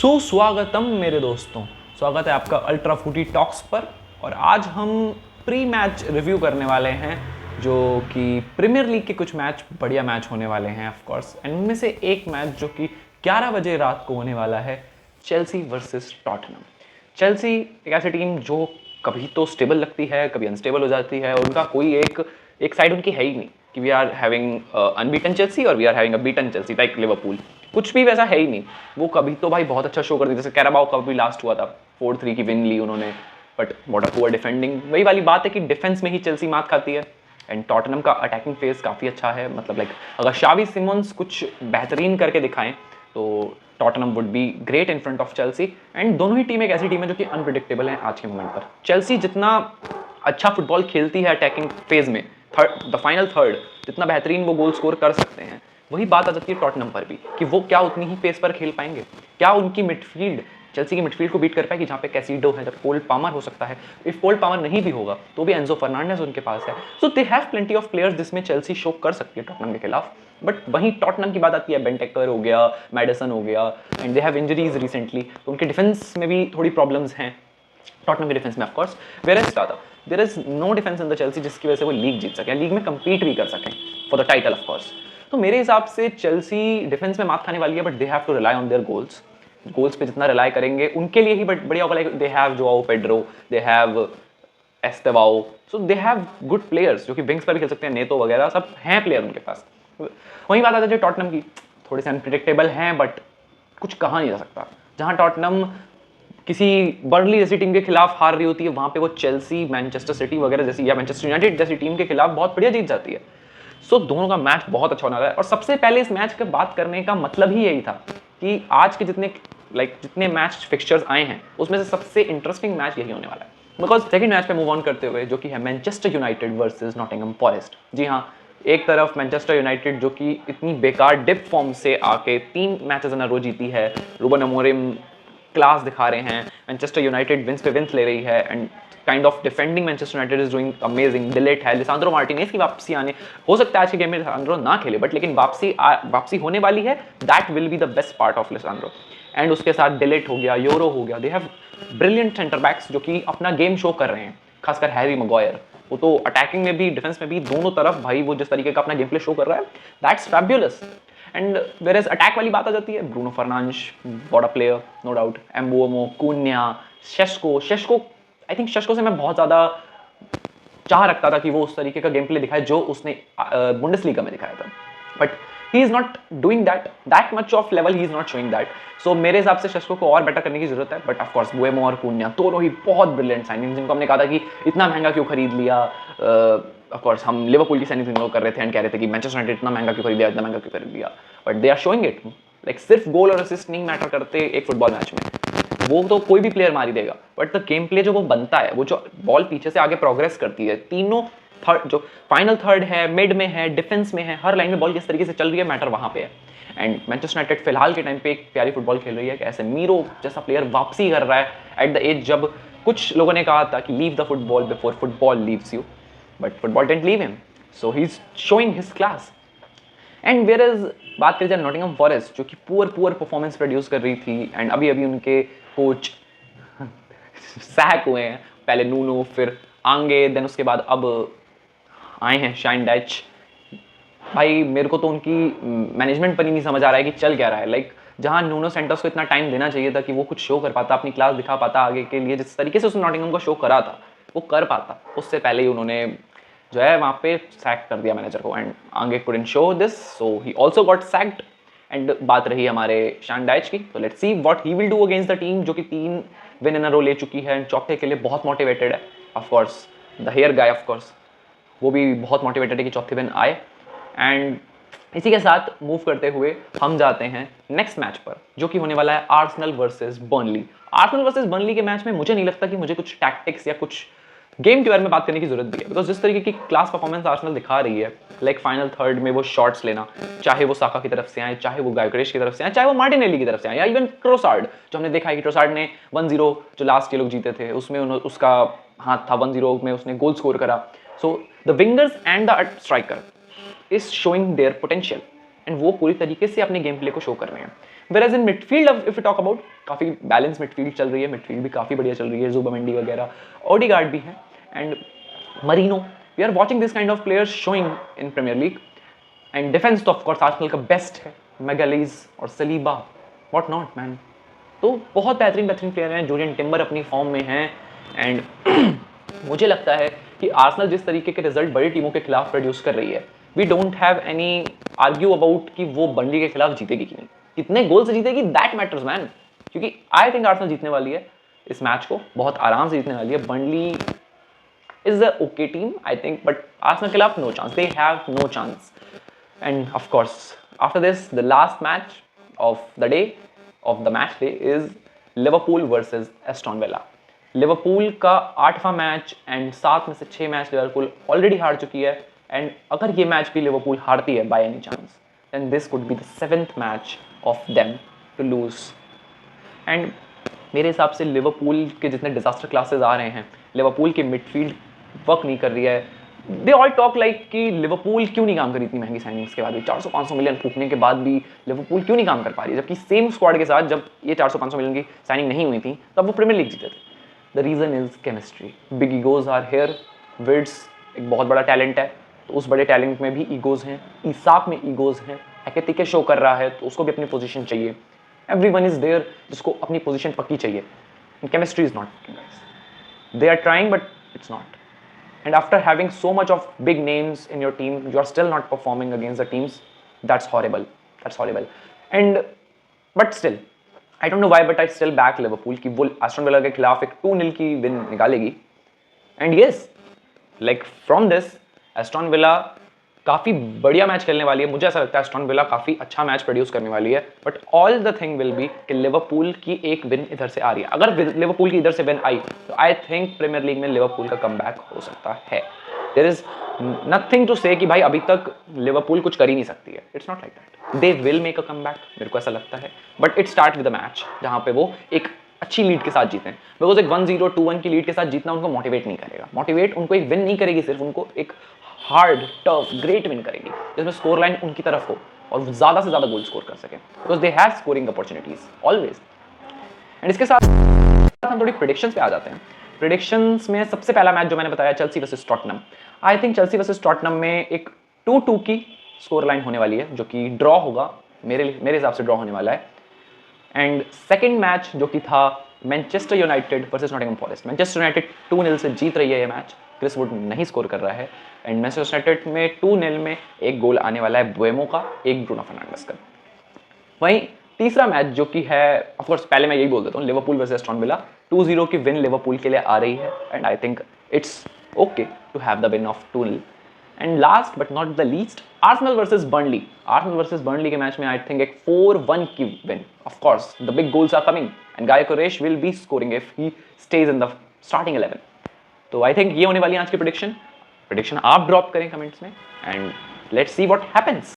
सुस्वागतम मेरे दोस्तों, स्वागत है आपका अल्ट्रा फूटी टॉक्स पर। और आज हम प्री मैच रिव्यू करने वाले हैं जो कि प्रीमियर लीग के कुछ मैच बढ़िया मैच होने वाले हैं ऑफ कोर्स। एंड उनमें से एक मैच जो कि 11 बजे रात को होने वाला है, चेल्सी वर्सेस टॉटनम। चेल्सी एक ऐसी टीम जो कभी तो स्टेबल लगती है, कभी अनस्टेबल हो जाती है, और उनका कोई एक साइड उनकी है ही नहीं कि we are having unbeaten Chelsea और we are having a beaten Chelsea like Liverpool. कुछ भी वैसा है ही नहीं। वो कभी तो भाई बहुत अच्छा शो कर दी, जैसे कैराबाओ कप भी लास्ट हुआ था, 4-3 की विन ली उन्होंने, but what a poor defending. वही वाली बात है कि डिफेंस में ही चेल्सी मात खाती है। एंड टॉटनम का अटैकिंग फेज काफ़ी अच्छा है, मतलब लाइक अगर शावी सिमोन्स कुछ बेहतरीन करके दिखाएं तो Tottenham would be great in front of Chelsea. And दोनों ही टीम एक ऐसी टीम है जो कि अनप्रिडिक्टेबल है आज के मोमेंट पर। चेल्सी जितना अच्छा फुटबॉल खेलती है अटैकिंग फेज में, द फाइनल थर्ड, जितना बेहतरीन वो गोल स्कोर कर सकते हैं, वही बात आ जाती है टॉटनम पर भी कि वो क्या उतनी ही पेस पर खेल पाएंगे। क्या उनकी मिडफील्ड चेल्सी की मिडफील्ड को बीट कर पाएगी, जहाँ पे कैसीडो है, जब कोल पामर हो सकता है। इफ कोल पामर नहीं भी होगा तो भी एंजो फर्नांडेज उनके पास है। So they have plenty of players जिसमें चेल्सी शो कर सकती है टॉटनम के खिलाफ। बट वहीं टॉटनम की बात आती है, बेंटेकर हो गया, मैडिसन हो गया, and they have injuries recently, तो उनके डिफेंस में भी थोड़ी प्रॉब्लम्स हैं टॉटनम के डिफेंस में ऑफकोर्स। वेयर एज टाटा there is no defence in the Chelsea जिसकी वजह से वो लीग जीत सके, लीग में कंपीट भी कर सकें फॉर द टाइटल ऑफकोर्स। तो मेरे हिसाब से चेल्सी डिफेंस में मात खाने वाली है, but they have to rely on their goals. Goals पे जितना रिलाई करेंगे उनके लिए ही बढ़िया होगा। Like they have Joao Pedro, they have Estevao, so they have good players जो कि विंग्स पर भी खेल सकते हैं, नेतो वगैरह सब हैं प्लेयर उनके पास। वहीं बात आ जाती है टॉटनम की, थोड़े से अनप्रिडिक्टेबल हैं, बट कुछ कहा नहीं जा सकता। जहां टॉटनम किसी बर्नली जैसी टीम के खिलाफ हार रही होती है, वहां पे वो चेल्सी, मैनचेस्टर सिटी वगैरह जैसी या मैनचेस्टर यूनाइटेड जैसी टीम के खिलाफ बहुत बढ़िया जीत जाती है। सो दोनों का मैच बहुत अच्छा होने वाला है। और सबसे पहले इस मैच की बात करने का मतलब ही यही था कि आज के जितने मैच फिक्सचर्स आए हैं उसमें से सबसे इंटरेस्टिंग मैच यही होने वाला है। बिकॉज सेकंड मैच पे मूव ऑन करते हुए, जो कि है Manchester United versus Nottingham Forest. जी हाँ, एक तरफ मैनचेस्टर यूनाइटेड जो कि इतनी बेकार डिप फॉर्म से आके 3 मैचेस इन अ रो जीती है, रूबन अमोरिम क्लास दिखा रहे हैं, मैनचेस्टर यूनाइटेड विंस पे विंस ले रही है, and kind of defending Manchester United is doing amazing. Delete है, लिसांद्रो मार्टिनेज की वापसी आने, हो सकता है आज के गेम में लिसांद्रो ना खेले, बट लेकिन वापसी होने वाली है, that will be the best part of Lisandro. And उसके साथ डिलीट हो गया, यूरो हो गया, they have brilliant centre backs जो कि अपना गेम शो कर रहे हैं, खासकर हैरी मैग्वायर। वो तो अटैकिंग में भी डिफेंस में भी दोनों तरफ भाई वो जिस तरीके का अपना गेम प्ले शो कर रहा है, that's fabulous. And whereas attack वाली बात आ जाती है, Bruno Fernandes what a player, no doubt. Mbeumo, Cunha, Sesko I think Sesko से मैं बहुत ज़्यादा चाह रखता था कि वो उस तरीके का गेम प्ले दिखाए जो उसने बुंडेसलीगा में दिखाया था, but he is not doing that much of level, he is not showing that. So मेरे हिसाब से शेस्को को और बेटर करने की जरूरत है। बट ऑफकोर्स बुएमो और कुन्या दोनों ही बहुत ब्रिलियंट साइनिंग, जिनको हमने कहा था कि इतना महंगा क्यों खरीद लिया। ऑफकोर्स हम लिवरपूल की साइनिंग लोग कर रहे थे एंड कह रहे थे कि मैनचेस्टर यूनाइटेड इतना महंगा क्यों खरीद लिया, इतना महंगा क्यों खरीद लिया, but they are showing it. Like सिर्फ गोल और असिस्ट नहीं मैटर करते एक फुटबॉल मैच में, वो तो कोई भी प्लेयर मार ही देगा, बट द गेम प्ले जो वो बनता है, वो जो बॉल पीछे से आगे प्रोग्रेस करती है, तीनों थर्ड जो फाइनल थर्ड है, मिड में है, डिफेंस में है, हर लाइन में बॉल किस तरीके से चल रही है मैटर वहां पे है। एंड मैनचेस्टर यूनाइटेड फिलहाल के टाइम पे एक प्यारी फुटबॉल खेल रही है, ऐसे मीरो जैसा प्लेयर वापसी कर रहा है एट द एज जब कुछ लोगों ने कहा था कि leave the football before football leaves you, but football didn't leave him, so he is showing his class. And where is बात करें जाए नॉटिंघम फॉरेस्ट जो कि पुअर परफॉर्मेंस प्रोड्यूस कर रही थी, एंड अभी उनके कोच सैक हुए हैं, पहले नूनो फिर आंगे, देन उसके बाद अब आए हैं शाइन डैच। भाई मेरे को तो उनकी मैनेजमेंट पर ही नहीं समझ आ रहा है कि चल क्या रहा है। लाइक जहां नूनो सेंटर्स को इतना टाइम देना चाहिए था कि वो कुछ शो कर पाता, अपनी क्लास दिखा पाता आगे के लिए, जिस तरीके से उसने नॉटिंघम को शो करा था वो कर पाता, उससे पहले ही उन्होंने जो है वहाँ पे सैक कर दिया मैनेजर को, एंड आंगे couldn't show this, so he also got sacked. And बात रही हमारे शान डाइच की, तो let's see what he will do against the team जो कि 3 विन इन अ रो ले चुकी है एंड चौथे के लिए बहुत मोटिवेटेड है। Of course the hair guy, of course वो भी बहुत मोटिवेटेड है कि चौथे विन आए। एंड इसी के साथ मूव करते हुए हम जाते हैं नेक्स्ट मैच पर, जो कि होने वाला है Arsenal versus Burnley. Arsenal versus Burnley के मैच में मुझे नहीं लगता कि मुझे कुछ टैक्टिक्स या कुछ गेम के बारे में बात करने की जरूरत भी है, बिकॉज जिस तरीके की क्लास परफॉर्मेंस आर्सेनल दिखा रही है, लाइक फाइनल थर्ड में वो शॉट्स लेना, चाहे वो साका की तरफ से आए, चाहे वो गायक्रेश की तरफ से आए, चाहे वो मार्टिनेली की तरफ से आए, या इवन ट्रोसार्ड जो हमने देखा है कि ट्रोसार्ड ने 1-0 जो लास्ट ये लोग जीते थे उसमें उसका हाथ था, 1-0 में उसने गोल स्कोर करा। So the wingers and the striker is showing their potential, and वो पूरी तरीके से अपने गेम प्ले को शो कर रहे हैं। Whereas in midfield, if you talk about, काफ़ी बैलेंस मिडफील्ड चल रही है, मिडफील्ड भी काफ़ी बढ़िया चल रही है, जुबामेंडी वगैरह, ओडीगार्ड भी है, and Merino. We are watching this kind of players showing in Premier League. And defence तो ऑफकोर्स आर्सेनल का बेस्ट है, मैगलीज और सलीबा, व्हाट नॉट मैन। तो बहुत बेहतरीन प्लेयर हैं। जुलियन टिम्बर अपनी फॉर्म में हैं, एंड मुझे लगता है कि आर्सेनल जिस तरीके के रिजल्ट बड़ी टीमों के खिलाफ प्रोड्यूस कर रही है, we don't have any argue about कि वो बर्नली के खिलाफ जीतेगी कि नहीं, कितने गोल से जीतेगी, दैट मैटर्स मैन। क्योंकि आई थिंक आर्सेनल जीतने वाली है इस मैच को, बहुत आराम से जीतने वाली है। Burnley is a okay team, I think, but Arsenal के खिलाफ no chance. They have no chance. And of course, after this, the last match of the day, of the match day, is Liverpool versus Aston Villa. Liverpool का 8वां match and 7 में से 6 match Liverpool already हार चुकी है, and अगर ये match भी Liverpool हारती है by any chance, then this could be the 7th match of them to lose. And मेरे हिसाब से लिवरपूल के जितने डिजास्टर क्लासेस आ रहे हैं, लिवरपूल की मिडफील्ड वर्क नहीं कर रही है। दे ऑल टॉक लाइक कि लिवरपूल क्यों नहीं काम कर रही इतनी महंगी साइनिंग्स के बाद भी, 400-500 मिलियन फूकने के बाद भी लिवरपूल क्यों नहीं काम कर पा रही है, जबकि सेम स्क्वाड के साथ जब ये 400-500 मिलियन की साइनिंग नहीं हुई थी तब वो प्रीमियर लीग जीते थे। The reason is chemistry, big egos are here. Wirtz एक बहुत बड़ा टैलेंट है, तो उस बड़े टैलेंट में भी ईगोज हैं, इसाक में ईगोज हैं, हैकेतिके शो कर रहा है तो उसको भी अपनी पोजीशन चाहिए। एवरीवन इज देयर जिसको अपनी पोजीशन पक्की चाहिए, and chemistry is not. They are trying but it's not. And after having so much of big names in your team, you are still not performing against the teams. That's horrible. That's horrible. And but still, I don't know why, but I still back Liverpool कि वो Aston villa के खिलाफ एक 2-0 की win निकालेगी। And yes, like from this, Aston villa काफ़ी बढ़िया match खेलने वाली है। मुझे ऐसा लगता है एस्टन विला काफ़ी अच्छा मैच प्रोड्यूस करने वाली है, but all the thing will be कि लिवरपूल की एक विन इधर से आ रही है। अगर लिवरपूल की इधर से विन आई तो आई थिंक प्रीमियर लीग में लिवरपूल का कमबैक हो सकता है। देयर इज नथिंग टू से कि भाई अभी तक लिवरपूल कुछ कर ही नहीं सकती है। It's not like that, they will make a comeback, मेरे को ऐसा लगता है। But it start with a match जहाँ पे वो एक अच्छी लीड के साथ जीते हैं, बिकॉज एक 1-0 2-1 की लीड के साथ जीतना उनको मोटिवेट नहीं करेगा। मोटिवेट उनको एक विन नहीं करेगी, सिर्फ उनको एक हार्ड टफ ग्रेट विन करेगी जिसमें स्कोर लाइन उनकी तरफ हो और ज़्यादा से ज़्यादा गोल स्कोर कर सके, because they have scoring opportunities always. And इसके साथ हम थोड़ी प्रेडिक्शंस पे आ जाते हैं। प्रेडिक्शंस में सबसे पहला मैच जो मैंने बताया, Chelsea versus Tottenham. I think Chelsea versus Tottenham में एक 2-2 की स्कोर लाइन होने वाली है, जो कि ड्रॉ होगा, मेरे हिसाब से ड्रॉ होने वाला है। एंड सेकेंड मैच जो कि था Manchester United versus Nottingham forest. Manchester United 2-0 से जीत रही है ये मैच, क्रिस वुड नहीं स्कोर कर रहा है, एंड मैनचेस्टर यूनाइटेड में 2-0 में एक गोल आने वाला है बुएमो का, एक ब्रूनो फर्नांडिस का। वहीं तीसरा मैच जो कि है, ऑफ कोर्स पहले मैं यही बोल देता हूँ, लिवरपूल वर्सेस एस्टन विला, 2-0 की विन लिवरपूल के लिए आ रही है, and I think it's okay to have the win of 2-0। And last but not the least, Arsenal versus Burnley. Arsenal versus Burnley के मैच में आई थिंक एक 4-1 की win. Of course the big goals are coming and Gyokeres will be scoring if he stays in the starting 11। तो I think ये होने वाली है आज की प्रेडिक्शन। आप ड्रॉप करें कमेंट्स में, and let's see what happens.